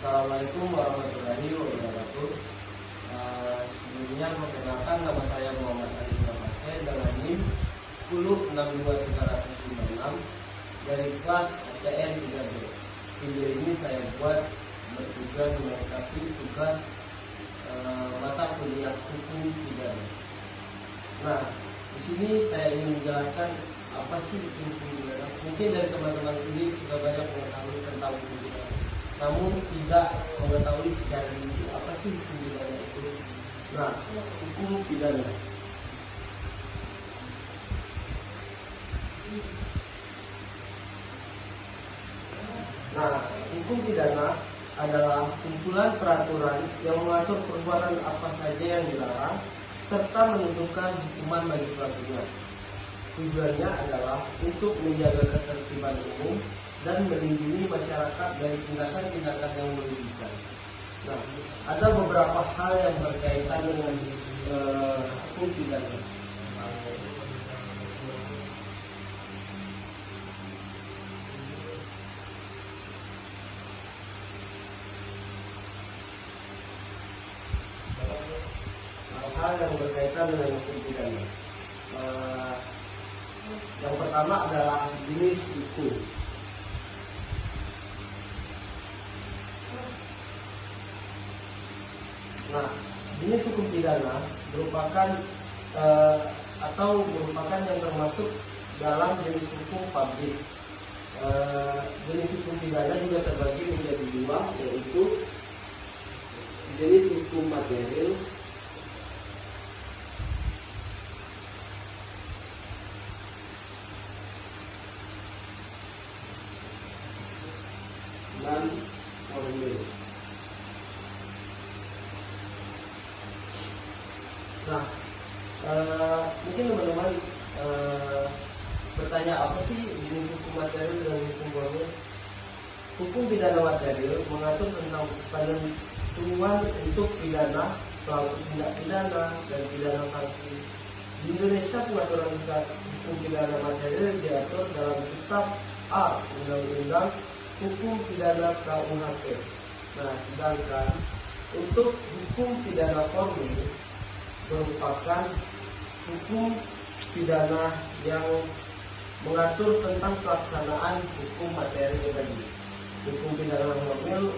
Assalamualaikum warahmatullahi wabarakatuh. Sebelumnya perkenalkan, nama saya Muhammad Ali Nafaseh dengan NIM 1062356 dari kelas ATN 3B. Video ini saya buat bertujuan melengkapi tugas mata kuliah hukum pidana. Nah, di sini saya ingin menjelaskan apa sih hukum pidana. Mungkin dari teman-teman ini sudah banyak mengetahui tentang hukum pidana, namun tidak mengetahui secara rinci apa sih hukum pidana itu. Nah, hukum pidana hukum pidana adalah kumpulan peraturan yang mengatur perbuatan apa saja yang dilarang serta menentukan hukuman bagi pelakunya. Tujuannya adalah untuk menjaga ketertiban umum dan melindungi masyarakat dari tindakan-tindakan yang merugikan. Nah, ada beberapa hal yang berkaitan dengan hukum pidana. Hal yang berkaitan dengan hukum pidana. Yang pertama adalah jenis hukum. Nah, jenis hukum pidana merupakan yang termasuk dalam jenis hukum publik. Jenis hukum pidana juga terbagi menjadi dua, yaitu jenis hukum material dan formil. Nah, mungkin teman-teman bertanya apa sih jenis hukum material dan hukum formil? Hukum pidana material mengatur tentang penentuan untuk pidana, pelaku tindak pidana, dan pidana sanksi. Di Indonesia, pengaturan hukum pidana material diatur dalam Kitab A Undang-Undang Hukum Pidana KUHP. Nah, sedangkan untuk hukum pidana formil merupakan hukum pidana yang mengatur tentang pelaksanaan hukum material tadi. Hukum pidana formil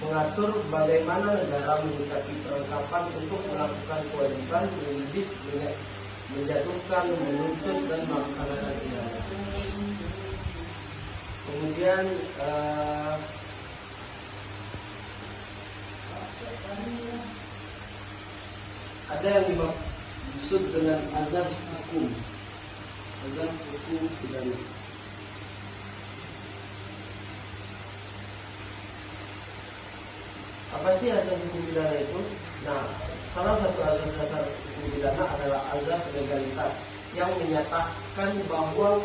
mengatur bagaimana negara menyikapi perlengkapan untuk melakukan kewajiban menyidik, menjatuhkan, menuntut, dan melaksanakan pidana. Kemudian ada yang dimaksud dengan azas hukum pidana. Apa sih azas hukum pidana itu? Nah, salah satu azas dasar hukum pidana adalah azas legalitas yang menyatakan bahwa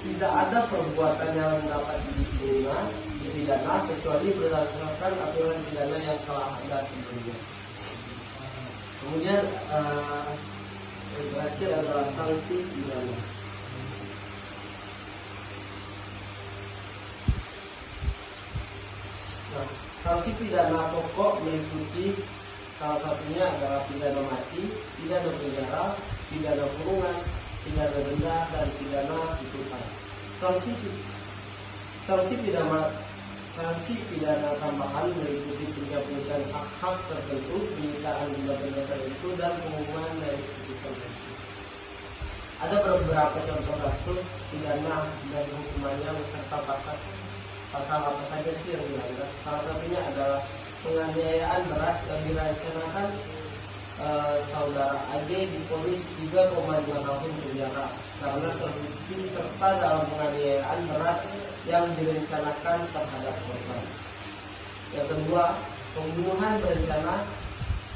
tidak ada perbuatan yang dapat dipidana kecuali berdasarkan aturan pidana yang telah ada sebelumnya. Kemudian yang terakhir adalah sanksi pidana. Nah, sanksi pidana pokok meliputi salah satunya adalah pidana mati, pidana penjara, pidana kurungan, pidana denda, dan pidana tutupan. Sanksi pidana tambahan meliputi pencabutan hak-hak tertentu, penyitaan benda-benda tertentu, dan pengumuman dari putusan itu. Ada beberapa contoh kasus pidana dan hukumannya beserta pasal apa saja sih yang dilanggar. Salah satunya adalah penganiayaan berat yang direncanakan saudara AG divonis 3,2 tahun penjara karena terbukti serta dalam penganiayaan berat yang direncanakan terhadap korban. Yang kedua, pembunuhan berencana.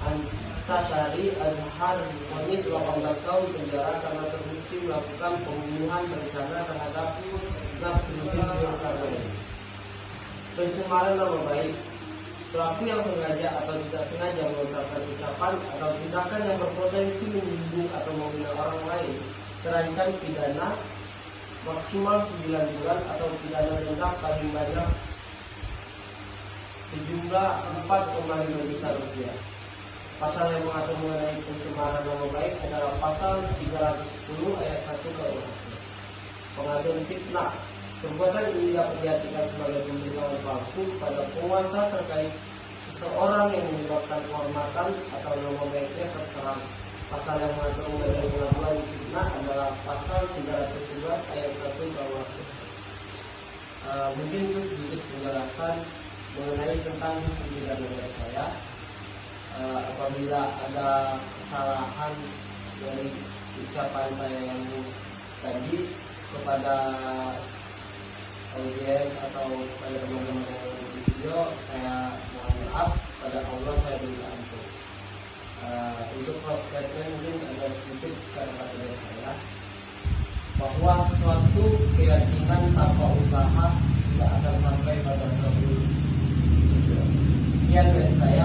Antasari Azhar divonis 18 tahun penjara karena terbukti melakukan pembunuhan berencana terhadap Nasruddin Zulkarnain. Pencemaran nama baik. Pelaku yang sengaja atau tidak sengaja melontarkan ucapan atau tindakan yang berpotensi menyinggung atau menghina orang lain terancam pidana maksimal 9 bulan atau pidana denda paling banyak sejumlah 4,5 juta rupiah. Pasal yang mengatur mengenai pencemaran nama baik adalah pasal 310 ayat 1 KUHP. Pengaduan fitnah. Perbuatan ini dapat diartikan sebagai pemberitahuan palsu pada penguasa terkait seseorang yang menyebabkan kehormatan atau nama baiknya terserang. Pasal yang mengatur mengenai pengaduan fitnah adalah pasal 311 ayat 1 KUHP. Mungkin itu sedikit penjelasan mengenai tentang hukum pidana dari saya. Apabila ada kesalahan dari ucapan saya yang tadi kepada audiens atau pada teman-teman yang di video, saya mohon maaf. Pada Allah saya minta ampun. Untuk close statement mungkin ada sedikit kata-kata dari saya, bahwa suatu keyakinan tanpa usaha tidak akan sampai pada suatu tujuan. Sekian dari saya.